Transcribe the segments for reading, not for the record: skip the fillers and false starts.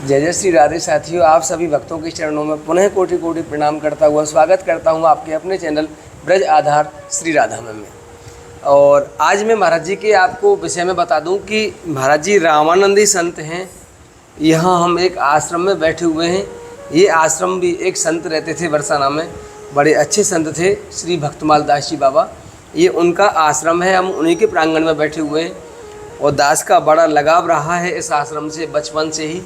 जय जय श्री राधे साथियों, आप सभी भक्तों के चरणों में पुनः कोटि कोटि प्रणाम करता हुआ स्वागत करता हूं आपके अपने चैनल ब्रज आधार श्री राधा में। और आज मैं महाराज जी के आपको विषय में बता दूं कि महाराज जी रामानंदी संत हैं। यहाँ हम एक आश्रम में बैठे हुए हैं। ये आश्रम भी एक संत रहते थे बरसाना में, बड़े अच्छे संत थे श्री भक्तमाल दास जी बाबा। ये उनका आश्रम है, हम उन्हीं के प्रांगण में बैठे हुए हैं। और दास का बड़ा लगाव रहा है इस आश्रम से बचपन से ही।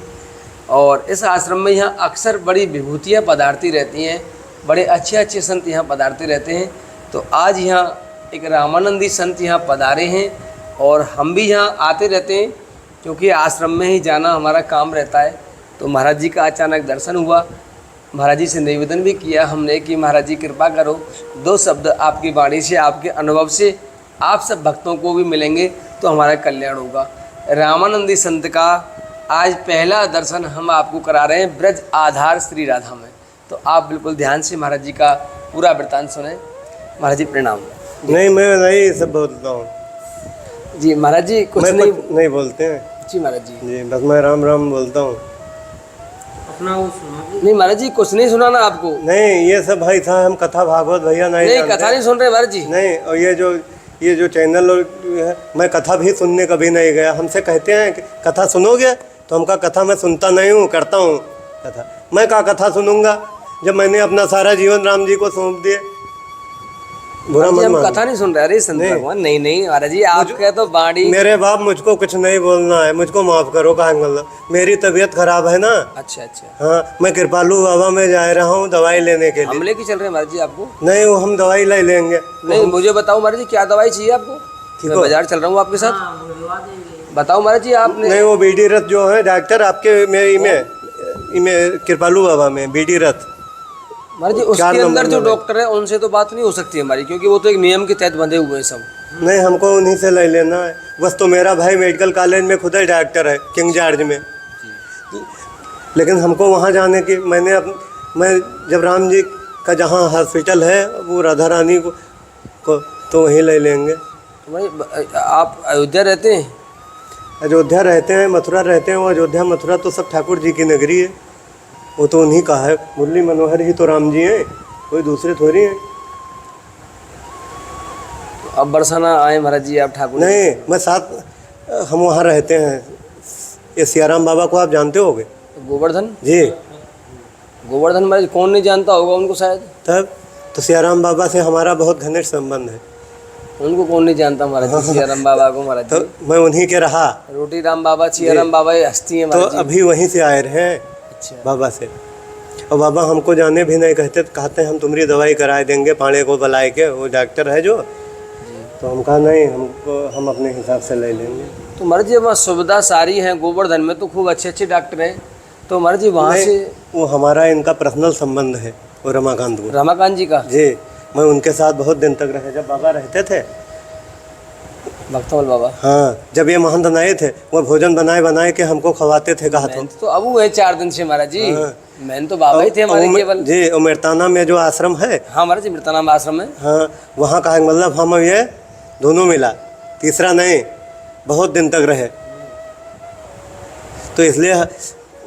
और इस आश्रम में यहाँ अक्सर बड़ी विभूतियाँ पधारती रहती हैं, बड़े अच्छे अच्छे संत यहाँ पधारते रहते हैं। तो आज यहाँ एक रामानंदी संत यहाँ पधारे हैं और हम भी यहाँ आते रहते हैं क्योंकि आश्रम में ही जाना हमारा काम रहता है। तो महाराज जी का अचानक दर्शन हुआ, महाराज जी से निवेदन भी किया हमने कि महाराज जी कृपा करो, दो शब्द आपकी वाणी से, आपके अनुभव से आप सब भक्तों को भी मिलेंगे तो हमारा कल्याण होगा। रामानंदी संत का आज पहला दर्शन हम आपको करा रहे हैं ब्रज आधार श्री राधा में। तो आप बिल्कुल ध्यान से महाराज जी का पूरा वृतांत सुने। महाराज जी प्रणाम। नहीं, मैं नहीं सब बोलता हूँ जी महाराज जी कुछ नहीं बोलते हैं जी महाराज जी, बस मैं राम राम बोलता हूँ। अपना वो सुना नहीं महाराज जी, कुछ नहीं सुनाना आपको। नहीं, ये सब भाई था, हम कथा भागवत भैया नहीं कथा नहीं सुन रहे महाराज जी। नहीं, और ये जो चैनल है, मैं कथा भी सुनने कभी नहीं गया। हमसे कहते हैं कि कथा सुनोगे, तो हमका कथा मैं सुनता नहीं हूँ, करता हूँ कथा। मैं क्या कथा सुनूंगा जब मैंने अपना सारा जीवन राम जी को सौंप दिए। बुरा मत मानो, कथा नहीं सुन रहे। अरे संत भगवान, नहीं महाराज जी, आपके तो बाड़ी। मेरे बाप मुझको कुछ नहीं बोलना है, मुझको माफ करो। कहा बोलना, मेरी तबीयत खराब है ना। अच्छा। हाँ, मैं कृपालु बाबा में जा रहा हूँ दवाई लेने के लिए। हम लेके चल रहे हैं महाराज जी आपको। नहीं, वो हम दवाई ले लेंगे। नहीं, मुझे बताओ महाराज जी क्या दवाई चाहिए आपको। मैं बाजार चल रहा हूँ आपके साथ। बताओ महाराज जी आपने। नहीं, वो बीडी रथ जो है डॉक्टर आपके में कृपालु बाबा में बीडी रथ महाराज जी, उसके अंदर जो डॉक्टर है उनसे तो बात नहीं हो सकती हमारी, क्योंकि वो तो एक नियम के तहत बंधे हुए हैं सब। नहीं, हमको उन्हीं से ले लेना है बस। तो मेरा भाई मेडिकल कॉलेज में खुद ही डॉक्टर है, किंग जॉर्ज में। लेकिन हमको वहाँ जाने की मैं जब राम जी का जहाँ हॉस्पिटल है वो राधा रानी को तो वहीं ले लेंगे। आप अयोध्या रहते हैं? अयोध्या रहते हैं, मथुरा रहते हैं। वो अयोध्या मथुरा तो सब ठाकुर जी की नगरी है, वो तो उन्हीं का है। मुरली मनोहर ही तो राम जी हैं, कोई दूसरे थोड़ी हैं। तो अब बरसाना आए महाराज जी आप ठाकुर? नहीं, मैं साथ हम वहाँ रहते हैं। ये सियाराम बाबा को आप जानते होगे? गोवर्धन जी, गोवर्धन महाराज कौन नहीं जानता होगा उनको शायद। तब तो सियाराम बाबा से हमारा बहुत घनिष्ठ संबंध है। उनको कौन नहीं जानता महाराज जी, सियाराम बाबा को महाराज जी। तो मैं उन्हीं के रहा। रोटी राम बाबा, सियाराम बाबा ये हस्ती है तो अभी वहीं से आए रहे हैं बाबा से। और बाबा हमको जाने भी नहीं कहते हम तुम्हारी दवाई कराए देंगे पाड़े को बुलाए के, वो डॉक्टर है जो। तो हम कहा नहीं, हम अपने हिसाब से ले लेंगे। तो महाराज जी वहाँ सुविधा सारी है, गोवर्धन में तो खूब अच्छे अच्छे डॉक्टर हैं। तो महाराज जी वहाँ से वो हमारा इनका पर्सनल संबंध है, वो रमाकांत जी का। जी, मैं उनके साथ बहुत दिन तक रहे जब बाबा रहते थे, भक्तमाल बाबा। हाँ, जब ये महंत नए थे वो भोजन बनाए के हमको खवाते थे। कहा तो अब वो है 4 दिन से महाराज जी। मैंने तो बाबा ही थे हमारे केवल जी। और मिर्ताना में जो आश्रम है, हाँ महाराज जी, मिर्ताना में आश्रम है। हाँ, वहाँ का मतलब हम ये दोनों मिला, तीसरा नहीं, बहुत दिन तक रहे। तो इसलिए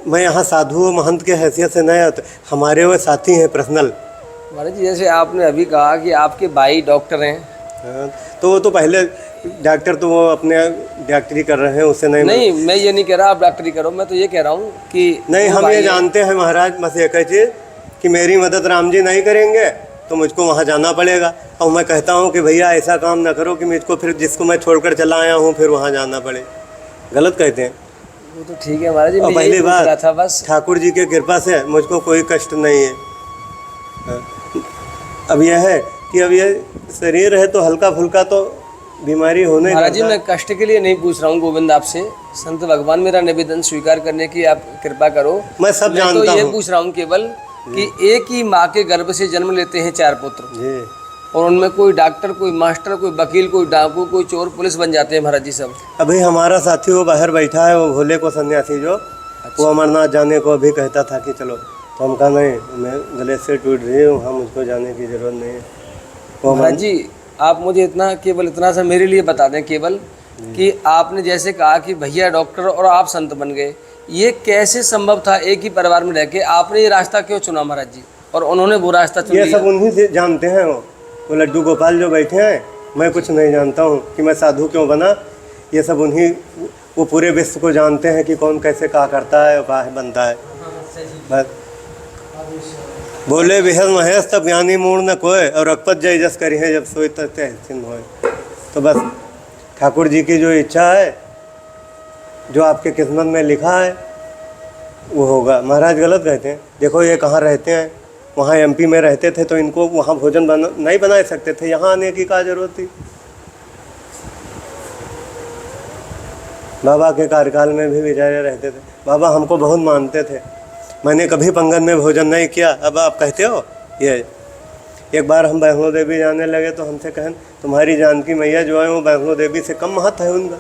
मैं यहाँ साधु महंत के हैसियत से नहीं आता, हमारे वो साथी हैं पर्सनल। महाराज जी जैसे आपने अभी कहा कि आपके भाई डॉक्टर हैं। हाँ, तो वो तो पहले डॉक्टर तो वो अपने डॉक्टरी कर रहे हैं, उससे नहीं। मैं ये नहीं कह रहा आप डॉक्टरी करो, मैं तो ये कह रहा हूँ कि नहीं, हम ये जानते हैं महाराज बस एक चीज़ कि मेरी मदद राम जी नहीं करेंगे तो मुझको वहाँ जाना पड़ेगा। और मैं कहता हूँ कि भैया ऐसा काम ना करो कि मुझको फिर जिसको मैं छोड़कर चला आया हूँ फिर वहाँ जाना पड़े। गलत कहते हैं वो तो ठीक है महाराज जी। और पहली बात था बस ठाकुर जी के कृपा से मुझको कोई कष्ट नहीं है। अब यह है कि अब ये शरीर है तो हल्का फुल्का तो बीमारी होने। महाराज जी मैं कष्ट के लिए नहीं पूछ रहा हूँ गोविंद आपसे, संत भगवान मेरा निवेदन स्वीकार करने की आप कृपा करो। मैं सब जानता हूँ। तो ये पूछ रहा हूँ केवल कि एक ही माँ के गर्भ से जन्म लेते हैं 4 पुत्र जी, और उनमें कोई डॉक्टर, कोई मास्टर, कोई वकील, कोई डाकू, कोई चोर, पुलिस बन जाते हैं महाराज जी सब। अभी हमारा साथी वो बाहर बैठा है, वो भोले को सन्यासी जो वो अमरनाथ जाने को अभी कहता था कि चलो, तो हम कहा नहीं, मैं गले से टूट रही हूँ, वहाँ मुझको जाने की जरूरत नहीं है। महाराज जी आप मुझे केवल इतना सा मेरे लिए बता दें केवल कि आपने जैसे कहा कि भैया डॉक्टर और आप संत बन गए, ये कैसे संभव था एक ही परिवार में रह के? आपने ये रास्ता क्यों चुना महाराज जी, और उन्होंने वो रास्ता चुन ये लिया? सब उन्हीं से जानते हैं। वो लड्डू गोपाल जो बैठे हैं, मैं कुछ नहीं जानता हूँ कि मैं साधु क्यों बना। ये सब उन्हीं, वो पूरे विश्व को जानते हैं कि कौन कैसे क्या करता है और क्या बनता है। बस बोले विहल महेश तब ज्ञानी मूड न कोय, और रघुपत जय जस करी है जब सोई तहसीन होए। तो बस ठाकुर जी की जो इच्छा है, जो आपके किस्मत में लिखा है वो होगा। महाराज गलत कहते हैं। देखो ये कहाँ रहते हैं, वहाँ एमपी में रहते थे तो इनको वहाँ भोजन नहीं बना सकते थे, यहाँ आने की क्या जरूरत थी। बाबा के कार्यकाल में भी बेचारे रहते थे। बाबा हमको बहुत मानते थे, मैंने कभी पंगत में भोजन नहीं किया। अब आप कहते हो ये। एक बार हम वैष्णो देवी जाने लगे तो हमसे कहें तुम्हारी जानकी मैया जो है वो वैष्णो देवी से कम महत्व है उनका।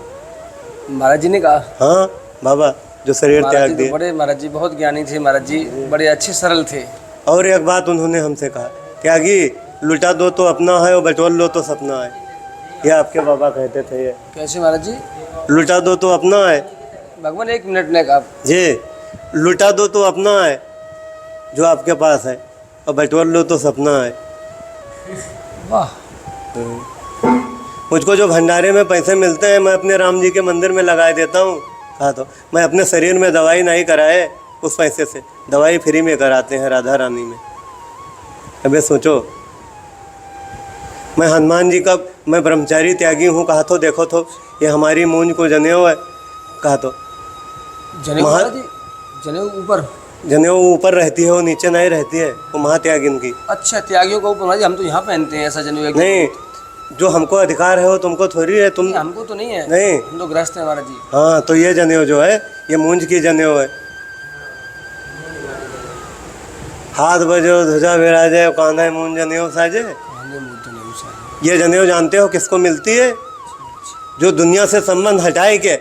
महाराज जी ने कहा? हाँ बाबा जो शरीर त्याग दिए। बड़े महाराज जी बहुत ज्ञानी थे महाराज जी, बड़े अच्छे सरल थे। और एक बात उन्होंने हमसे कहा, त्यागी लुटा दो तो अपना है और बटोर लो तो सपना है। ये आपके बाबा कहते थे। ये कैसे महाराज जी? लुटा दो तो अपना है। भगवान एक मिनट ने कहा जी, लुटा दो तो अपना है जो आपके पास है, और बटोर लो तो सपना है। वाह। मुझको जो भंडारे में पैसे मिलते हैं मैं अपने राम जी के मंदिर में लगा देता हूँ। कहा तो मैं अपने शरीर में दवाई नहीं कराए, उस पैसे से दवाई फ्री में कराते हैं राधा रानी में। अबे सोचो, मैं हनुमान जी का मैं ब्रह्मचारी त्यागी हूँ। कहा तो देखो तो ये हमारी मूंज को जनेऊ है। कहा तो जनेऊ महाराज जी, जनेऊ ऊपर, जनेऊ ऊपर रहती है, वो नीचे नहीं रहती है, वो महात्यागिन की। अच्छा, त्यागियों का ऊपर महाराज जी, हम तो यहाँ पहनते हैं ऐसा जनेऊ। नहीं, जो हमको अधिकार है वो तुमको थोड़ी है। तुम हमको तो नहीं है। नहीं, हम तो ग्रस्त हैं महाराज जी। हाँ तो ये जनेऊ जो है ये मूंज की जनेऊ है। हाथ बजो ध्वजा विराजे कान्हा मूंज जनेऊ साजे। ये जनेऊ जानते हो किसको मिलती है? जो दुनिया से संबंध हटाए के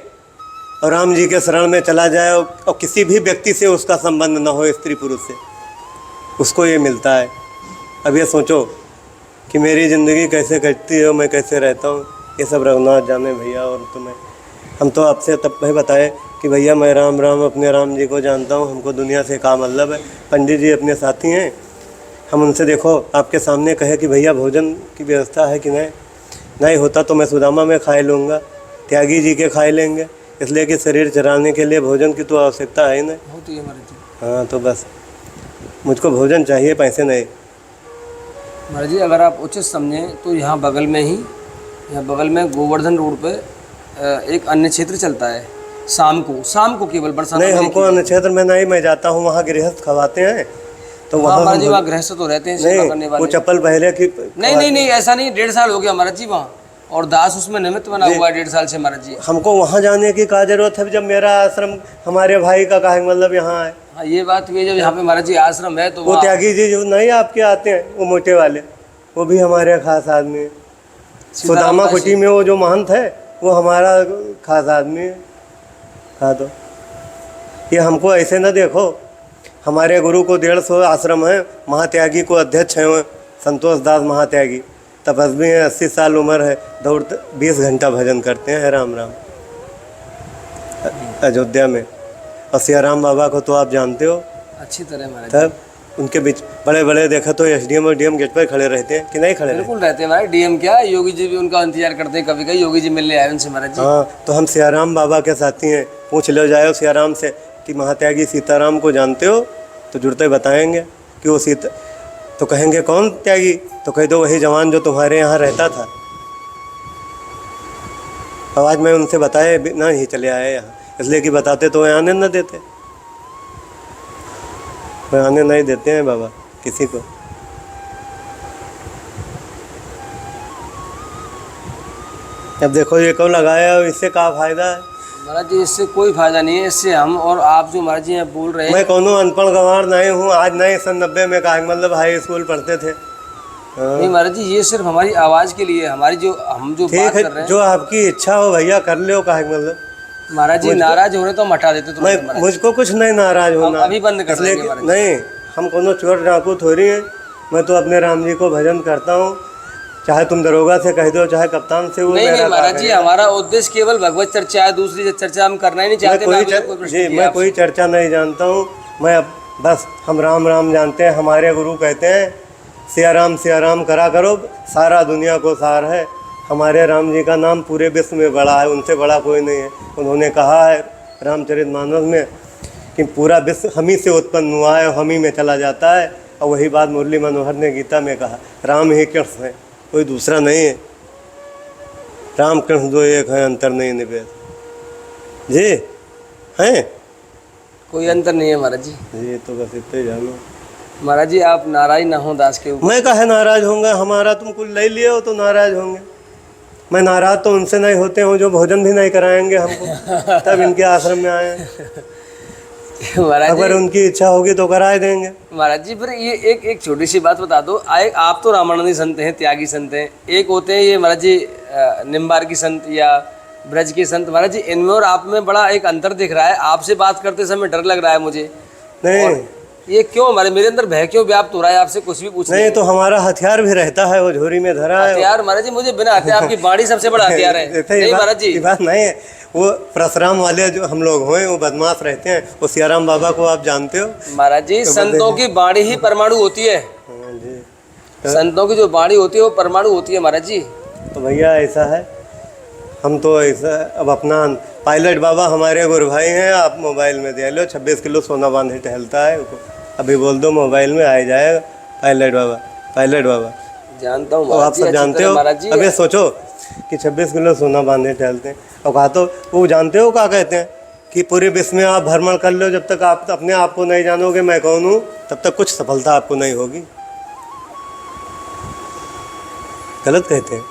और राम जी के शरण में चला जाए और किसी भी व्यक्ति से उसका संबंध न हो, स्त्री पुरुष से, उसको ये मिलता है। अब ये सोचो कि मेरी ज़िंदगी कैसे कटती है, मैं कैसे रहता हूँ, ये सब रघुनाथ जाने भैया। और तुम्हें हम तो आपसे तब भी बताए कि भैया मैं राम राम अपने राम जी को जानता हूँ, हमको दुनिया से क्या मतलब है। पंडित जी अपने साथी हैं, हम उनसे देखो आपके सामने कहे कि भैया भोजन की व्यवस्था है कि नहीं होता तो मैं सुदामा में खाए लूँगा, त्यागी जी के खाए लेंगे, इसलिए कि शरीर चराने के लिए भोजन की तो आवश्यकता है ना। होती है महाराज जी। हाँ तो बस मुझको भोजन चाहिए, पैसे नहीं। महाराज जी अगर आप उचित समझें तो यहाँ बगल में गोवर्धन रोड पे एक अन्य क्षेत्र चलता है, शाम को केवल बरसात नहीं, हमको अन्य क्षेत्र में नहीं, मैं जाता हूँ वहाँ गृहस्थ खवाते हैं तो वहाँ महाराज जी, वहाँ गृहस्थ तो रहते हैं सेवा करने वाले। वो चप्पल पहले की नहीं ऐसा नहीं, 1.5 साल हो गया महाराज जी वहाँ, और दास उसमें निमित्त बना हुआ है 1.5 साल से महाराज जी। हमको वहाँ जाने की क्या जरूरत है जब मेरा आश्रम हमारे भाई का कहा मतलब यहाँ है। हाँ ये बात हुई, जब यहाँ पे महाराज जी आश्रम है तो वो त्यागी जी जो नहीं आपके आते हैं, वो मोटे वाले, वो भी हमारे खास आदमी है। सुदामा कुटी में वो जो महंत है वो हमारा खास आदमी है। हाँ तो ये हमको ऐसे न देखो, हमारे गुरु को 150 आश्रम है, महात्यागी को अध्यक्ष हैं संतोष दास महात्यागी, तपस्वी हैं, 80 साल उम्र है, दौड़ते 20 घंटा भजन करते हैं राम राम अयोध्या में। और सियाराम बाबा को तो आप जानते हो अच्छी तरह महाराज। तब उनके बीच बड़े बड़े देखा तो एसडीएम और डीएम गेट पर खड़े रहते हैं कि नहीं खड़े? बिल्कुल रहते हैं महाराज। डीएम क्या, योगी जी भी उनका इंतजार करते हैं, कभी कभी योगी जी मिलने आए उनसे महाराज जी। हाँ तो हम सियाराम बाबा के साथी हैं, पूछ लो जाओ सियाराम से कि महात्यागी सीताराम को जानते हो, तो जुड़ते बताएंगे कि वो सीता, तो कहेंगे कौन त्यागी, तो कह दो वही जवान जो तुम्हारे यहाँ रहता था। अब आज मैं उनसे बताए ना ही चले आए यहाँ, इसलिए कि बताते तो आने न देते, आने नहीं देते हैं बाबा किसी को। अब देखो ये क्यों लगाया, इससे क्या फायदा है महाराज जी? इससे कोई फायदा नहीं है। इससे हम और आप जो महाराज जी यहाँ बोल रहे हैं, मैं कोनो अनपढ़ गंवार नहीं हूँ। आज नहीं, सन 90 में कहा मतलब हाई स्कूल पढ़ते थे। नहीं महाराज जी, ये सिर्फ हमारी आवाज़ के लिए, हमारी जो हम जो बात कर रहे हैं, जो आपकी इच्छा हो भैया कर लो। कहा मतलब महाराज जी नाराज हो रहे तो हम हटा देते तो। मुझको कुछ नहीं नाराज होना, अभी बंद कर देंगे नहीं, हम कोनो चोर डाकू थोड़ी हैं। मैं तो अपने राम जी को भजन करता हूँ, चाहे तुम दरोगा से कह दो, चाहे कप्तान से, वो नहीं मेरा नहीं महाराज काम जी, है। हमारा उद्देश्य केवल भगवत चर्चा है, दूसरी चर्चा हम करना ही नहीं चाहते। मैं आपसे कोई प्रश्न जी किया मैं आपसे। कोई चर्चा नहीं जानता हूँ। मैं बस हम राम राम जानते हैं। हमारे गुरु कहते हैं सिया राम करा करो, सारा दुनिया को सार है। हमारे राम जी का नाम पूरे विश्व में बड़ा है, उनसे बड़ा कोई नहीं है। उन्होंने कहा है रामचरितमानस में कि पूरा विश्व हम ही से उत्पन्न हुआ है, हम ही में चला जाता है। और वही बात मुरली मनोहर ने गीता में कहा, राम ही कृष्ण है, कोई दूसरा नहीं है। राम कृष्ण दो एक है, अंतर नहीं निवेद। जी हैं? कोई अंतर नहीं है महाराज जी। जी तो बस इतने जानो। महाराज जी आप नाराज ना हो दास के ऊपर। मैं काहे नाराज होंगे? हमारा तुम कुछ ले लिए हो तो नाराज होंगे। मैं नाराज तो उनसे नहीं होते हूँ जो भोजन भी नहीं कराएंगे हमको, तब इनके आश्रम में आए। महाराज अगर जी, उनकी इच्छा होगी तो कराए देंगे। महाराज जी फिर ये एक छोटी सी बात बता दो। आप तो रामानंदी संत हैं, त्यागी संत हैं, एक होते हैं ये महाराज जी निम्बार की संत या ब्रज के संत। महाराज जी इनमें और आप में बड़ा एक अंतर दिख रहा है। आपसे बात करते समय डर लग रहा है मुझे। नहीं ये क्यों? मेरे अंदर भय क्यों व्याप्त हो रहा है? आपसे कुछ भी पूछने नहीं तो हमारा हथियार भी रहता है, वो झोरी में धरा है। हथियार महाराज जी, मुझे बिना हथियार, आपकी बाड़ी सबसे बड़ा हथियार है। ऐसे ही नहीं बात- महाराज जी, ये बात नहीं है। वो परशुराम वाले जो हम लोग हुए वो बदमाश रहते हैं। वो सियाराम बाबा को आप जानते हो? महाराज जी संतों की बाणी ही परमाणु होती है। हाँ जी। संतों की जो बाणी होती है वो परमाणु होती है महाराज जी। तो भैया ऐसा है, हम तो ऐसा अब अपना पायलट बाबा हमारे गुरु भाई हैं। आप मोबाइल में दे लो, 26 किलो सोना बांधे टहलता है। अभी बोल दो मोबाइल में आ जाएगा पायलट बाबा, पायलट बाबा। जानता हूँ तो आप सब जानते हो। महाराज जी। अब ये सोचो कि 26 किलो सोना बांधे टहलते हैं। और कहा तो वो जानते हो क्या कहते हैं कि पूरे विश्व में आप भ्रमण कर लो, जब तक आप अपने आप को नहीं जानोगे मैं कौन हूँ, तब तक कुछ सफलता आपको नहीं होगी। गलत कहते हैं।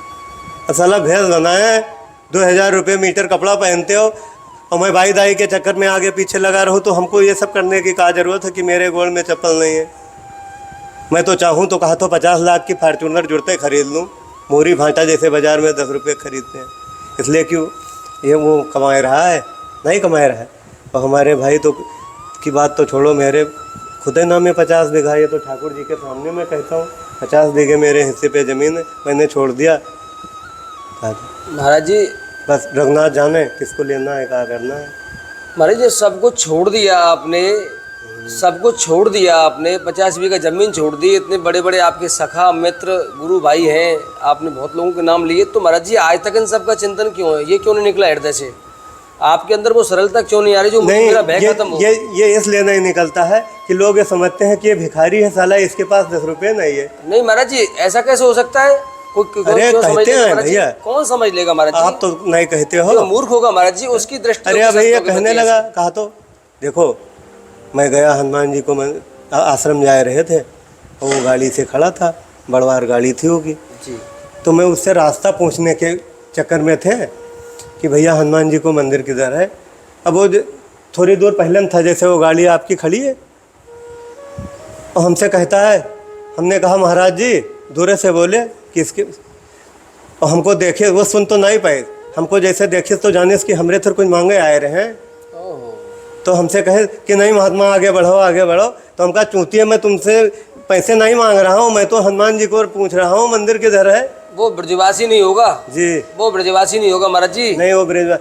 असला भेज बनाया है, 2000 रुपये मीटर कपड़ा पहनते हो और मैं भाई दाई के चक्कर में आगे पीछे लगा रहूँ, तो हमको ये सब करने की क्या ज़रूरत है कि मेरे गोड़ में चप्पल नहीं है। मैं तो चाहूँ तो कहा तो 50 लाख की फार्चूनर जुड़ते खरीद लूँ। मोरी भांटा जैसे बाज़ार में 10 रुपये खरीदते हैं, इसलिए क्यों ये वो कमा रहा है? नहीं कमा रहा है। और हमारे भाई तो की बात तो छोड़ो, मेरे खुदे नाम में 50 बीघा, ये तो ठाकुर जी के सामने मैं कहता हूँ 50 बीघे मेरे हिस्से पे ज़मीन है, मैंने छोड़ दिया। महाराज जी बस रघुनाथ जाने किसको लेना है, क्या करना है। महाराज जी सब कुछ छोड़ दिया आपने, सब कुछ छोड़ दिया आपने, 50 बीघा जमीन छोड़ दी, इतने बड़े बड़े आपके सखा मित्र गुरु भाई हैं, आपने बहुत लोगों के नाम लिए, तो महाराज जी आज तक इन सब का चिंतन क्यों है? ये क्यों नहीं निकला हृदय से? आपके अंदर वो सरलता क्यों नहीं आ रही जो नहीं, मेरा भय खत्म हो? ये इसलिए नहीं निकलता है कि लोग ये समझते हैं कि ये भिखारी है, साला इसके पास 10 रुपये नहीं है। नहीं महाराज जी ऐसा कैसे हो सकता है? अरे कहते हैं भैया, कौन समझ लेगा महाराज जी? आप तो नहीं कहते हो। जो मूर्ख होगा महाराज जी उसकी दृष्टि। अरे भैया कहने लगा, कहा तो देखो मैं गया हनुमान जी को, मैं आश्रम जा रहे थे और वो गाड़ी से खड़ा था, बड़वार गाड़ी थी होगी जी, तो मैं उससे रास्ता पूछने के चक्कर में थे कि भैया हनुमान जी को मंदिर किधर है। अब वो थोड़ी दूर पहले था जैसे वो गाड़ी आपकी खड़ी है और हमसे कहता है, हमने कहा महाराज जी दूर से बोले कि इसके, और हमको देखे, वो सुन तो नहीं पाए, हमको जैसे देखे तो जाने कि हमरे थर कुछ मांगे आए रहे हैं। तो हमसे कहे कि नहीं महात्मा आगे बढ़ो आगे बढ़ो। तो हम कहा चूतिए, मैं तुमसे पैसे नहीं मांग रहा हूँ, मैं तो हनुमान जी को पूछ रहा हूँ मंदिर किधर है। वो ब्रजवासी नहीं होगा जी, वो ब्रजवासी नहीं होगा महाराज जी। नहीं वो ब्रज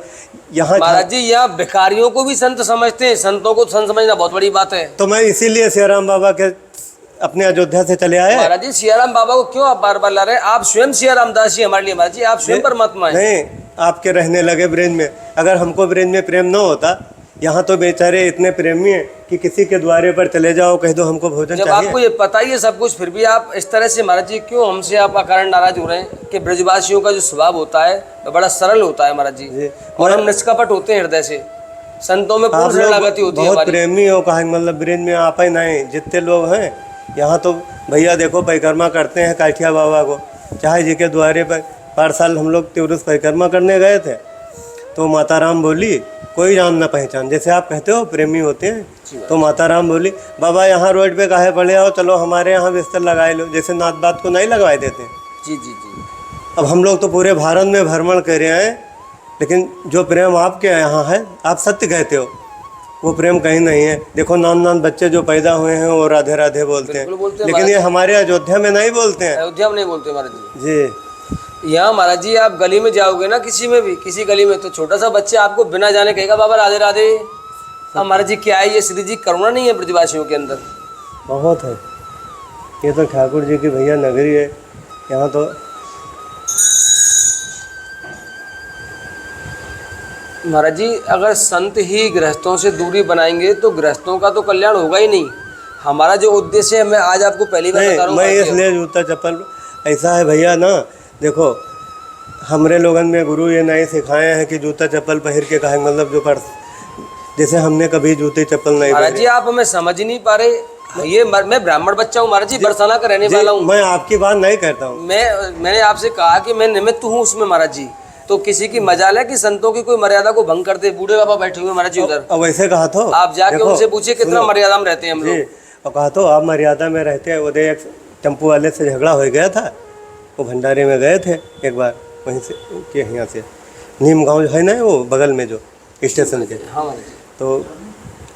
यहाँ महाराज जी यहाँ भिखारियों को भी संत समझते हैं, संतों को संत समझना बहुत बड़ी बात है। तो मैं इसीलिए सियाराम बाबा के अपने अयोध्या से चले आए। महाराज जी सियाराम बाबा को क्यों आप बार बार ला रहे हैं? आप स्वयं सियाराम दास जी हमारे लिए। महाराज जी आप स्वयं परमात्मा हैं। नहीं, आपके रहने लगे ब्रेन में। अगर हमको ब्रेन में प्रेम न होता, यहाँ तो बेचारे इतने प्रेमी हैं कि किसी के द्वारे पर चले जाओ, कह दो हमको भोजन जब चाहिए। आपको ये पता ही है सब कुछ, फिर भी आप इस तरह से महाराज जी क्यों हमसे आप कारण नाराज हो रहे हैं? कि ब्रजवासियों का जो स्वभाव होता है वो बड़ा सरल होता है महाराज जी, और हम निष्कपट होते हैं हृदय से। संतों में पूर्ण शरणागति होती है बहुत हमारी। प्रेमी हो, कहा मतलब ब्रेन में आप ही नहीं, जितने लोग हैं यहाँ तो भैया देखो परिक्रमा करते हैं काठिया बाबा को, चाहे जी के द्वारे पर। पर साल हम लोग तीव्र परिक्रमा करने गए थे तो माता राम बोली, कोई जान ना पहचान, जैसे आप कहते हो प्रेमी होते हैं। तो माता राम बोली, बाबा यहाँ रोड पे काहे पड़े आओ, चलो हमारे यहाँ बिस्तर लगाए लो, जैसे नात बात को नहीं लगवाए देते। जी जी जी। अब हम लोग तो पूरे भारत में भ्रमण कर रहे हैं, लेकिन जो प्रेम आपके यहाँ है, आप सत्य कहते हो, वो प्रेम कहीं नहीं है। देखो नान बच्चे जो पैदा हुए हैं वो राधे राधे बोलते हैं, बिल्कुल बोलते हैं लेकिन ये हमारे अयोध्या में नहीं बोलते हैं। अयोध्या में नहीं बोलते महाराज जी। जी यहाँ महाराज जी आप गली में जाओगे ना, किसी में भी, किसी गली में, तो छोटा सा बच्चा आपको बिना जाने कहेगा बाबा राधे राधे। अब महाराज जी क्या है ये, श्री जी करुणा नहीं है ब्रजवासियों के अंदर? बहुत है। ये तो ठाकुर जी की भैया नगरी है। यहाँ तो महाराज जी अगर संत ही गृहस्थों से दूरी बनाएंगे तो गृहस्थों का तो कल्याण होगा ही नहीं। हमारा जो उद्देश्य है, मैं आज आपको पहली बार बता रहा हूँ, मैं इसलिए जूता चप्पल ऐसा है भैया ना, देखो हमरे लोगन में गुरु ये नहीं सिखाए हैं कि जूता चप्पल पहन के कहें, मतलब जो पर जैसे हमने कभी जूते चप्पल नहीं महाराज जी आप हमें समझ ही नहीं पा रहे। ये मैं ब्राह्मण बच्चा हूँ महाराज जी, बरसाना का रहने वाला हूँ। मैं आपकी बात नहीं करता हूँ। मैंने आपसे कहा कि मैं निमित्त हूँ उसमें महाराज जी। तो किसी की मजाल है कि संतों की कोई मर्यादा को भंग करते? बूढ़े बाबा बैठे हुए महाराज जी उधर, अब वैसे कहा तो आप जाके उनसे पूछिए कितना मर्यादा में रहते हैं हम लोग। और कहा तो आप मर्यादा में रहते हैं। उधर एक टेम्पो वाले से झगड़ा हो गया था, वो भंडारे में गए थे एक बार, वहीं से के यहाँ से नीम गांव है ना वो बगल में जो स्टेशन के। हाँ महाराज जी। तो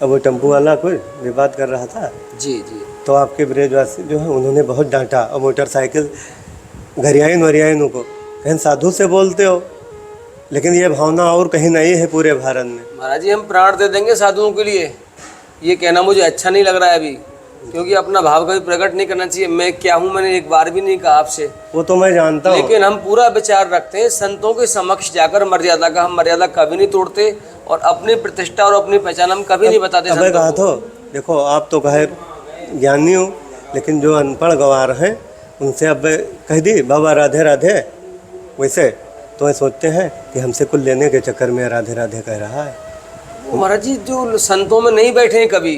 अब वो टेम्पो वाला कोई विवाद कर रहा था जी जी। तो आपके ब्रजवासी जो है उन्होंने बहुत डांटा। और मोटरसाइकिल घरियाइन वरियाइन को कहीं साधु से बोलते हो, लेकिन ये भावना और कहीं नहीं है पूरे भारत में। महाराज जी हम प्राण दे देंगे साधुओं के लिए, ये कहना मुझे अच्छा नहीं लग रहा है अभी, क्योंकि अपना भाव कभी प्रकट नहीं करना चाहिए। मैं क्या हूँ मैंने एक बार भी नहीं कहा आपसे, वो तो मैं जानता हूँ, लेकिन हम पूरा विचार रखते हैं संतों के समक्ष जाकर मर्यादा का। हम मर्यादा कभी नहीं तोड़ते और अपनी प्रतिष्ठा और अपनी पहचान हम कभी नहीं बताते। अब कहा तो देखो आप तो कहे ज्ञानी हो, लेकिन जो अनपढ़ गंवार हैं उनसे अब कह दी बाबा राधे राधे, वैसे तो ये सोचते हैं कि हमसे कुछ लेने के चक्कर में राधे राधे कह रहा है। महाराज जी जो संतों में नहीं बैठे हैं कभी,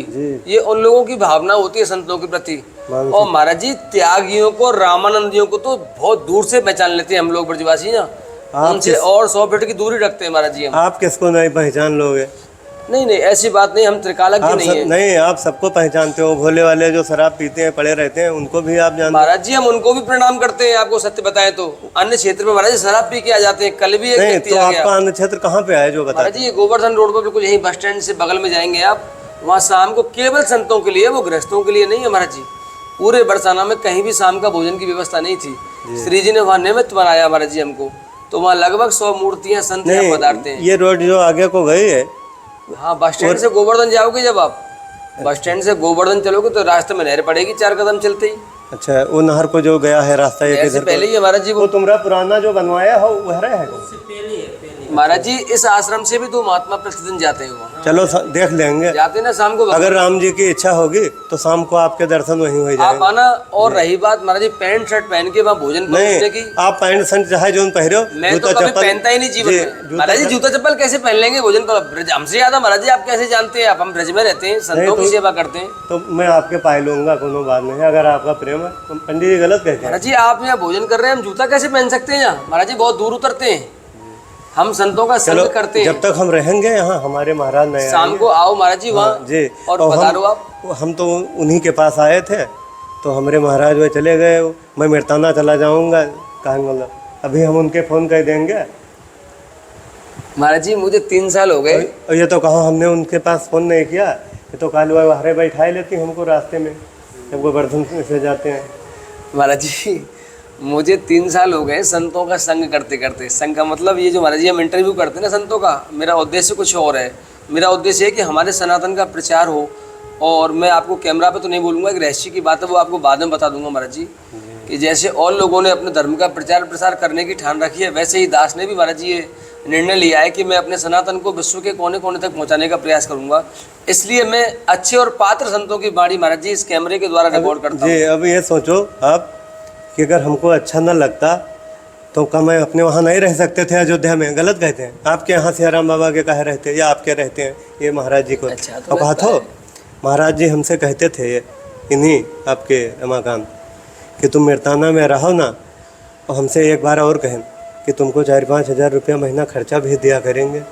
ये उन लोगों की भावना होती है संतों के प्रति। और महाराज जी त्यागियों को, रामानंदियों को तो बहुत दूर से पहचान लेते हैं हम लोग ब्रजवासी ना, उनसे और 100 फीट की दूरी रखते हैं महाराज जी हम। आप किसको नहीं पहचान लोगे? नहीं नहीं ऐसी बात नहीं, हम त्रिकालज्ञ नहीं है। नहीं आप सबको पहचानते हो। भोले वाले जो शराब पीते हैं पड़े रहते हैं उनको भी आप जानते महाराज जी हम उनको भी प्रणाम करते हैं। आपको सत्य बताएं तो अन्य क्षेत्र में महाराज जी शराब पी के आ जाते हैं। कल भी एक व्यक्ति तो आ गया। आपका अन्य क्षेत्र कहाँ पे है जो बता? महाराज जी ये गोवर्धन रोड पर बिल्कुल यही बस स्टैंड से बगल में जाएंगे आप, वहाँ शाम को केवल संतों के लिए, वो गृहस्थों के लिए नहीं है महाराज जी। पूरे बरसाना में कहीं भी शाम का भोजन की व्यवस्था नहीं थी। श्री जी ने वहाँ निमित्त बनाया महाराज जी हमको, तो वहाँ लगभग 100 मूर्तियाँ संत यहाँ पधारते हैं। ये रोड जो आगे को गई है, हाँ बस स्टैंड से गोवर्धन जाओगे, जब आप बस स्टैंड से गोवर्धन चलोगे तो रास्ते में नहर पड़ेगी 4 कदम चलते ही। अच्छा वो नहर को जो गया है रास्ता ये ऐसे पहले ही महाराज जी वो तुमरा पुराना जो बनवाया हो वह रहा है? महाराज जी इस आश्रम से भी 2 महात्मा प्रतिदिन जाते हैं वहाँ। चलो देख लेंगे, जाते हैं ना शाम को। अगर राम जी की इच्छा होगी तो शाम को आपके दर्शन वहीं हो आप जाएंगे। आना। और रही बात महाराज जी पैंट शर्ट पहन के वहाँ भोजन परोसने की, आप पैंट शर्ट चाहे जो पहने हो, मैं तो कभी पहनता ही नहीं जीवन में। महाराज जी जूता चप्पल कैसे पहन लेंगे भोजन पर? हमसे ज्यादा महाराज जी आप कैसे जानते हैं? आप हम ब्रज में रहते हैं, संतों की सेवा करते हैं। तो मैं आपके पाए लूंगा, कोनो बात नहीं, अगर आपका प्रेम है। पंडित जी गलत कहते हैं। महाराज जी आप यहाँ भोजन कर रहे हैं, हम जूता कैसे पहन सकते हैं यहाँ? महाराज जी बहुत दूर उतरते हैं, हम संतों का संग करते हैं। जब तक हम रहेंगे यहाँ हमारे महाराज नहीं आएंगे। शाम को आओ महाराज जी वहाँ जी, और पधारो आप। हम तो उन्हीं के पास आए थे, तो हमारे महाराज वे चले गए, मैं मिर्ताना चला जाऊंगा कहेंगे, अभी हम उनके फ़ोन कर देंगे। महाराज जी मुझे 3 साल हो गए। और ये तो कहा हमने उनके पास फ़ोन नहीं किया, ये तो कालू हरे बैठाए लेती हमको रास्ते में जब गोवर्धन से जाते हैं। महाराज जी मुझे 3 साल हो गए संतों का संग करते करते। संग का मतलब ये जो महाराज जी हम इंटरव्यू करते हैं ना संतों का, मेरा उद्देश्य कुछ और है। मेरा उद्देश्य है कि हमारे सनातन का प्रचार हो। और मैं आपको कैमरा पे तो नहीं बोलूँगा, एक रहस्य की बात है वो आपको बाद में बता दूंगा महाराज जी, कि जैसे और लोगों ने अपने धर्म का प्रचार प्रसार करने की ठान रखी है, वैसे ही दास ने भी महाराज जी ये निर्णय लिया है कि मैं अपने सनातन को विश्व के कोने कोने तक पहुंचाने का प्रयास करूंगा। इसलिए मैं अच्छे और पात्र संतों की वाणी महाराज जी इस कैमरे के द्वारा रिकॉर्ड करता हूँ। जी अब ये सोचो आप कि अगर हमको अच्छा न लगता तो क्या मैं अपने वहाँ नहीं रह सकते थे अयोध्या में? गलत कहते हैं। आपके यहाँ सियाराम बाबा के कहे रहते या आपके रहते हैं ये महाराज जी को? अच्छा, तो कहा तो महाराज जी हमसे कहते थे ये इन्हीं आपके रमाकांत कि तुम मिर्ताना में रहो ना, और हमसे एक बार और कहें कि तुमको 4-5 हज़ार रुपया महीना खर्चा भी दिया करेंगे।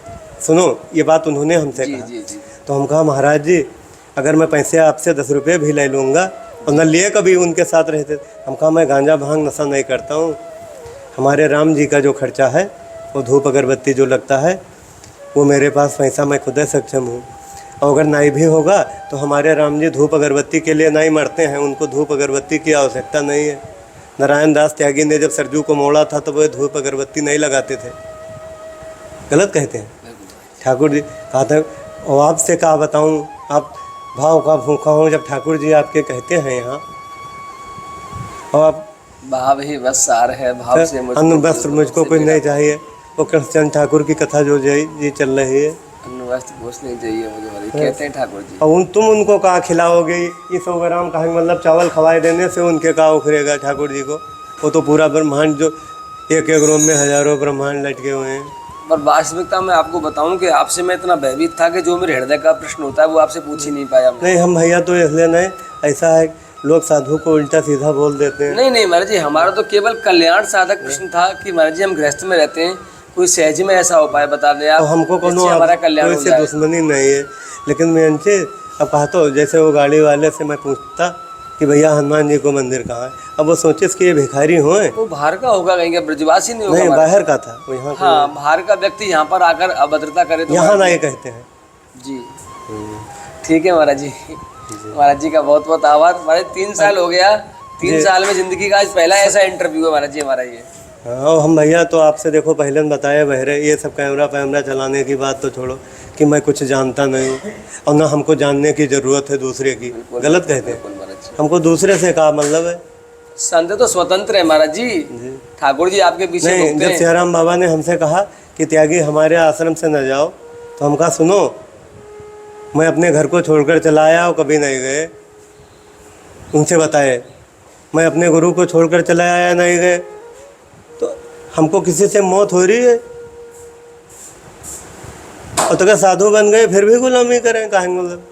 सुनो ये बात उन्होंने हमसे कहा। जी जी। तो हम कहा महाराज जी अगर मैं पैसे आपसे 10 रुपये भी ले लूँगा, और न लिए कभी उनके साथ रहते, हम कहा मैं गांजा भांग नशा नहीं करता हूँ, हमारे राम जी का जो खर्चा है वो धूप अगरबत्ती जो लगता है वो मेरे पास पैसा मैं खुद सक्षम हूँ। और अगर नहीं भी होगा तो हमारे राम जी धूप अगरबत्ती के लिए नहीं मरते हैं, उनको धूप अगरबत्ती की आवश्यकता नहीं है। नारायण दास त्यागी ने जब सरजू को मोड़ा था तो वो धूप अगरबत्ती नहीं लगाते थे, गलत कहते हैं। ठाकुर जी कहा था, और आपसे क्या बताऊं, आप भाव का भूखा हूँ, जब ठाकुर जी आपके कहते हैं यहाँ, और आप भाव ही बस सार है, भाव से अन्न वस्त्र मुझको कुछ नहीं चाहिए। वो कृष्णचंद्र ठाकुर की कथा जो जी चल रही है, अन्न वस्त्र कुछ नहीं चाहिए मुझे भाई, कहते हैं ठाकुर जी। और तुम उनको कहाँ खिलाओगे, ये 100 ग्राम कहा मतलब चावल खवाए देने से उनके कहाँ उखरेगा ठाकुर जी को। वो तो पूरा ब्रह्मांड जो एक एक रूम में हजारों ब्रह्मांड लटके हुए हैं। पर वास्तविकता में आपको बताऊं कि आपसे मैं इतना भयभीत था कि जो मेरे हृदय का प्रश्न होता है वो आपसे पूछ ही नहीं पाया मैं। नहीं हम भैया तो इसलिए नहीं, ऐसा है लोग साधु को उल्टा सीधा बोल देते हैं। नहीं महाराज जी, हमारा तो केवल कल्याण साधक प्रश्न था कि महाराज जी हम गृहस्थ में रहते हैं, कोई सहज में ऐसा उपाय बता दें आप, तो हमको हमारा कल्याण हो कोई जाए। दुश्मनी नहीं है, लेकिन मैं इनसे अब कहा तो जैसे वो गाड़ी वाले से मैं पूछता कि भैया हनुमान जी को मंदिर कहाँ है, अब वो सोचे कि ये भिखारी हुए, वो बाहर का होगा कहीं का, ब्रजवासी नहीं होगा। नहीं बाहर का था वो, यहाँ हाँ, बाहर का व्यक्ति यहाँ पर आकर अभद्रता करे तो यहाँ नहीं कहते हैं जी। ठीक है महाराज जी, महाराज जी का बहुत बहुत आभार। महाराज 3 साल हो गया, 3 साल में जिंदगी का आज पहला ऐसा इंटरव्यू है महाराज जी हमारा ये। हाँ, और हम भैया तो आपसे देखो पहले बताए बहरे, ये सब कैमरा चलाने की बात तो छोड़ो कि मैं कुछ जानता नहीं हूँ, और ना हमको जानने की ज़रूरत है दूसरे की, गलत कहते हैं। हमको दूसरे से क्या मतलब है, संत तो स्वतंत्र है महाराज जी, ठाकुर जी आपके पीछे नहीं। घूमते जब हैं। सियाराम बाबा ने हमसे कहा कि त्यागी हमारे आश्रम से न जाओ, तो हम कहा सुनो, मैं अपने घर को छोड़कर चला आया और कभी नहीं गए, उनसे बताए मैं अपने गुरु को छोड़कर चला आया नहीं गए, तो हमको किसी से मौत हो रही है, और तो क्या साधु बन गए फिर भी गुलामी करें कहेंगे, मतलब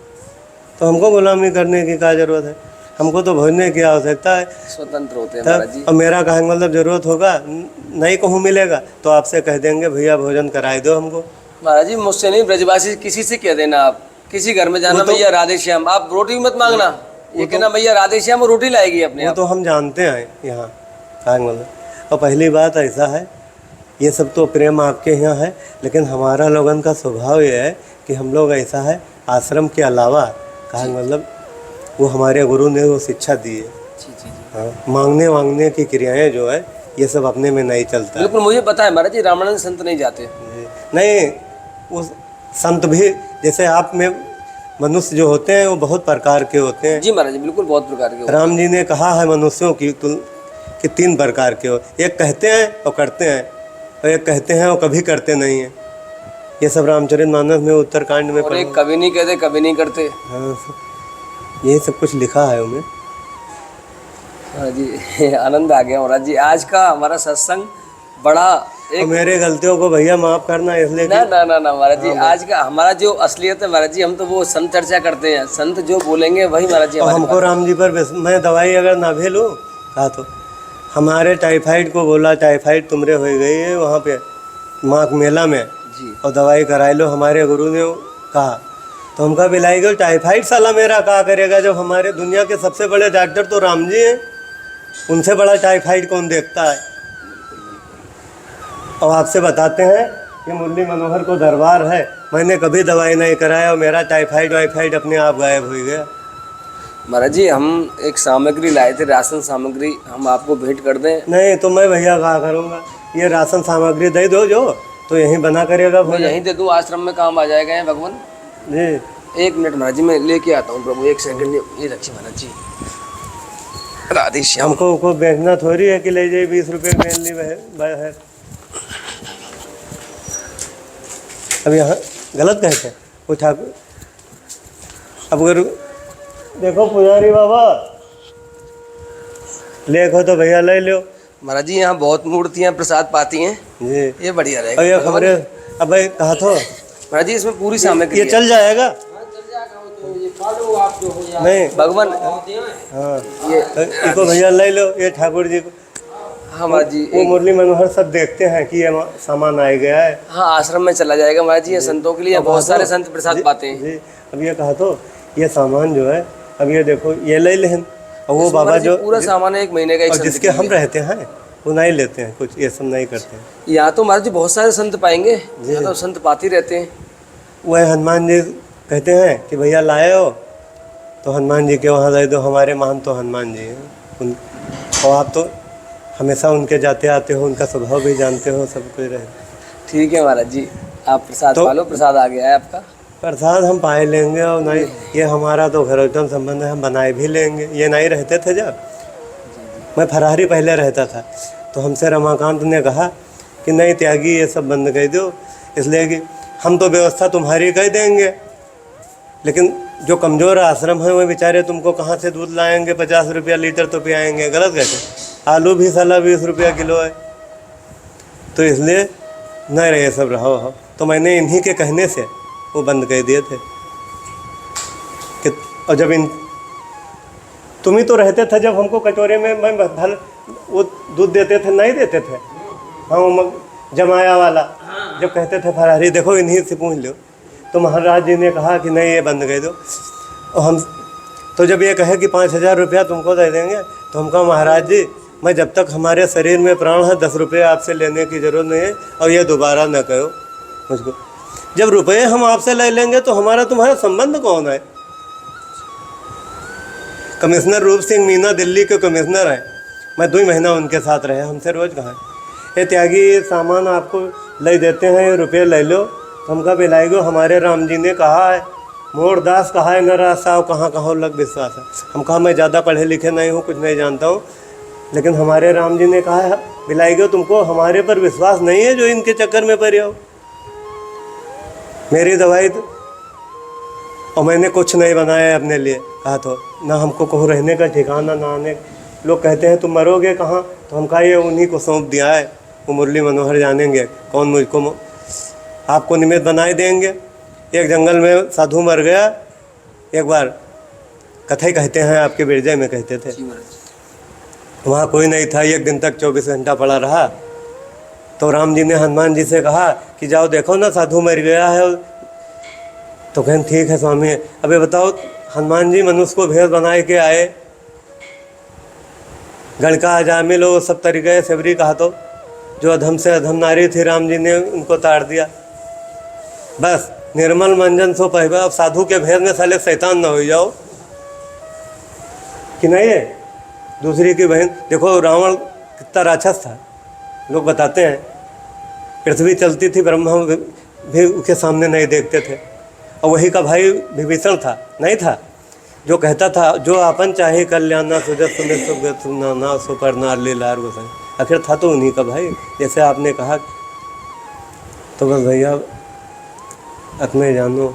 तो हमको गुलामी करने की क्या जरूरत है, हमको तो भोजने की आवश्यकता है, स्वतंत्र होते हैं महाराज जी। तब। और मेरा कहेंगे मतलब जरूरत होगा नहीं कहूँ मिलेगा तो आपसे कह देंगे भैया भोजन कराए दो हमको। महाराज जी मुझसे नहीं, ब्रजवासी किसी से कह देना, आप किसी घर में जाना, भैया राधे श्याम, आप रोटी मत मांगना, ये कहना भैया राधे श्याम, वो रोटी लाएगी अपने वो आप। तो हम जानते हैं यहाँ कहेंगे मतलब। और पहली बात ऐसा है, ये सब तो प्रेम आपके यहाँ है, लेकिन हमारा लोगन का स्वभाव ये है कि हम लोग ऐसा है, आश्रम के अलावा कहेंगे मतलब वो हमारे गुरु ने वो शिक्षा दी है। हाँ, मांगने वांगने की क्रियाएं जो है ये सब अपने में नहीं चलता है। बिल्कुल मुझे पता है महाराज जी, रामानंद संत नहीं जाते। नहीं, वो संत भी जैसे आप में मनुष्य जो होते हैं वो बहुत प्रकार के होते हैं। जी महाराज जी, बिल्कुल बहुत प्रकार के होते राम जी ने कहा है मनुष्यों की कि 3 प्रकार के हो, एक कहते हैं और करते हैं, और एक कहते हैं और कभी करते नहीं हैं। ये सब रामचरितमानस में उत्तरकांड में हैं। और एक कभी नहीं कहते कभी नहीं करते। हाँ, ये सब कुछ लिखा है उनमें। हाँ जी, आनंद आ गया महाराज जी, आज का हमारा सत्संग बड़ा और मेरे गलतियों को भैया माफ़ करना, इसलिए ना ना ना ना महाराज जी, आज का हमारा जो असलियत है महाराज जी, हम तो वो संत चर्चा करते हैं, संत जो बोलेंगे वही महाराज जी और हमारे हमको राम जी पर मैं दवाई अगर ना भी लूँ कहा तो हमारे टाइफाइड को बोला टाइफाइड तुमरे हो गई है वहाँ पे माघ मेला में जी। और दवाई कराई लो, हमारे गुरु ने कहा, तो हमका बिलाई गई टाइफाइड साला मेरा क्या करेगा, जब हमारे दुनिया के सबसे बड़े डॉक्टर तो राम जी हैं, उनसे बड़ा टाइफाइड कौन देखता है। और आपसे बताते हैं कि मुरली मनोहर को दरबार है, मैंने कभी दवाई नहीं कराया और मेरा टाइफाइड वाइफाइड अपने आप गायब हो गया। महाराज जी हम एक सामग्री लाए थे, राशन सामग्री, हम आपको भेंट कर दें? नहीं तो मैं भैया कहा करूँगा, ये राशन सामग्री दे दो जो तो यहीं बना करेगा मैं यहीं दे दूँ, आश्रम में काम आ जाएगा है भगवान जी। 1 मिनट महाराज जी, मैं लेके आता हूँ प्रभु, 1 सेकंड, ये रखिए महाराज जी। राधे श्याम। हमको को बेचना थोड़ी है कि ले जाइए 20 रुपये मेल ली है। अब यहाँ गलत कहते हैं वो ठाकुर। अब अगर देखो पुजारी बाबा लेखो तो भैया ले लो। महाराज जी यहाँ बहुत मूर्तियाँ प्रसाद पाती हैं जी, ये बढ़िया और रहेगा। ये खबरें अब भाई कहा तो महाराज जी इसमें पूरी सामग्री ये है। चल जाएगा नहीं भगवान हाँ, ये इनको भैया ले लो, ये ठाकुर जी को। हाँ महाराज जी, वो मुरली मनोहर सब देखते हैं कि ये सामान आ गया है। हाँ आश्रम में चला जाएगा महाराज जी, ये संतों के लिए बहुत सारे संत प्रसाद पाते हैं। जी, अब ये कहा तो ये सामान जो है, अब ये देखो ये ले लें, और वो बाबा जो पूरा सामान है 1 महीने का एक और संत जिसके के हम लिए। रहते हैं वो नहीं लेते हैं कुछ, ये सब नहीं करते हैं। यहाँ तो महाराज जी बहुत सारे संत पाएंगे, यहाँ तो संत पाते रहते हैं। वह हनुमान जी कहते हैं कि भैया लाए हो तो हनुमान जी के वहाँ दे दो, हमारे महान तो हनुमान जी हैं और आप तो हमेशा उनके जाते आते हो, उनका स्वभाव भी जानते हो, सब कुछ रहे। ठीक है महाराज जी, आप प्रसाद तो- पालो, प्रसाद आ गया है आपका। प्रसाद हम पाए लेंगे, और नहीं ये हमारा तो घरोत्तम संबंध है, हम बनाए भी लेंगे। ये नहीं रहते थे जब मैं फरारी पहले रहता था, तो हमसे रमाकांत ने कहा कि नहीं त्यागी ये सब बंद कर दो, इसलिए कि हम तो व्यवस्था तुम्हारी कर देंगे, लेकिन जो कमज़ोर आश्रम है वो बेचारे तुमको कहाँ से दूध लाएंगे, 50 रुपया लीटर तो पियाएंगे। गलत कहते, आलू भी साला 20 रुपया किलो है, तो इसलिए नहीं रहे सब रहो। तो मैंने इन्हीं के कहने से वो बंद कर दिए थे कि, और जब इन तुम ही तो रहते थे जब हमको कटोरे में मैं भल वो दूध देते थे, नहीं देते थे। हाँ वो जमाया वाला जब कहते थे फरारी, देखो इन्हीं से पूछ लो, तो महाराज जी ने कहा कि नहीं ये बंद कर दो। और हम तो जब ये कहे कि 5000 रुपया तुमको दे देंगे, तो हम कहा महाराज जी मैं जब तक हमारे शरीर में प्राण है 10 रुपये आपसे लेने की ज़रूरत नहीं है, और ये दोबारा न कहो मुझको। जब रुपये हम आपसे ले लेंगे तो हमारा तुम्हारा संबंध कौन है? कमिश्नर रूप सिंह मीना दिल्ली के कमिश्नर हैं, मैं 2 महीना उनके साथ रहे, हमसे रोज़ कहा ये त्यागी ये सामान आपको ले देते हैं, ये रुपये ले लो। तो हम कहा बिलाएगो, हमारे राम जी ने कहा है, मोरदास कहा है, न रास्ता कहाँ कहाँ लग विश्वास है। हम कहा मैं ज़्यादा पढ़े लिखे नहीं हूँ, कुछ नहीं जानता हूँ, लेकिन हमारे राम जी ने कहा है बिलाएगो, तुमको हमारे पर विश्वास नहीं है जो इनके चक्कर में पड़े हो। मेरी दवाई तो, और मैंने कुछ नहीं बनाया अपने लिए, कहा तो ना हमको कहूँ रहने का ठिकाना ना आने। लोग कहते हैं तुम मरोगे कहाँ, तो हम कहा ये उन्हीं को सौंप दिया है, वो मुरली मनोहर जानेंगे कौन मुझको आपको निमित्त बनाए देंगे। एक जंगल में साधु मर गया एक बार, कथा कहते हैं आपके बिरजे में कहते थे, वहाँ कोई नहीं था, एक दिन तक 24 घंटा पड़ा रहा। तो राम जी ने हनुमान जी से कहा कि जाओ देखो ना साधु मर गया है। तो कहें ठीक है स्वामी। अबे बताओ, हनुमान जी मनुष्य को भेद बनाए के आए, गणका जामिल वो सब तर गए, सेवरी कहा तो जो अधम से अधम नारी थी राम जी ने उनको ताड़ दिया। बस निर्मल मंजन सो पहबा। अब साधु के भेद में साले शैतान ना हो जाओ कि नहीं है। दूसरी की बहन देखो, रावण कितना राक्षस था, लोग बताते हैं पृथ्वी चलती थी, ब्रह्मा भी उसके सामने नहीं देखते थे। और वही का भाई विभीषण था, नहीं था, जो कहता था जो अपन चाहे कल्याणा सुजत सुमित सुगत सुनाना सुपर्णा लीलार गोसाई, आखिर था तो उन्हीं का भाई, जैसे आपने कहा। तो बस भैया अपने जानो,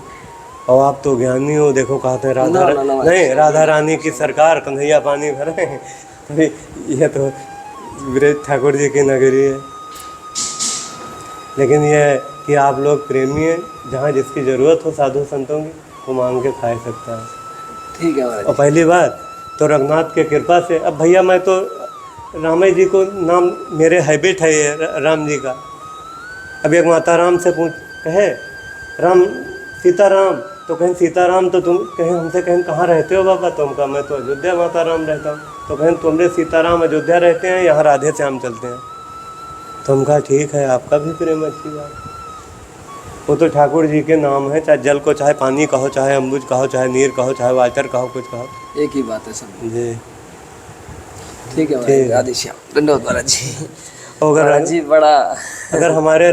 और आप तो ज्ञानी हो। देखो कहते हैं राधा नहीं, राधा रानी की सरकार कन्हैया पानी भरे। तो ये तो ब्रज ठाकुर जी की नगरी है, लेकिन यह है कि आप लोग प्रेमी हैं, जहाँ जिसकी ज़रूरत हो साधु संतों की वो मांग के खा सकता है। ठीक है महाराज। और पहली बात तो रघुनाथ के कृपा से, अब भैया मैं तो रामे जी को नाम मेरे हैबिट है ये राम जी का। अब एक माता राम से पूछ कहे राम सीताराम, तो कहें सीताराम, तो तुम कहें हमसे कहें कहाँ रहते हो बाबा? तो हम कहा मैं तो अयोध्या माता राम रहता हूँ। तो कहें तुमने सीताराम अयोध्या रहते हैं, यहाँ राधे श्याम चलते हैं। तो हम कहा ठीक है, आपका भी प्रेम अच्छी बात। वो तो ठाकुर जी के नाम है, चाहे जल को चाहे पानी कहो, चाहे अम्बुज कहो, चाहे नीर कहो, चाहे वाटर कहो, कुछ कहो, एक ही बात है सब। जी ठीक है महाराज, राधे श्याम। धन्यवाद महाराज जी। अगर महाराज जी बड़ा अगर हमारे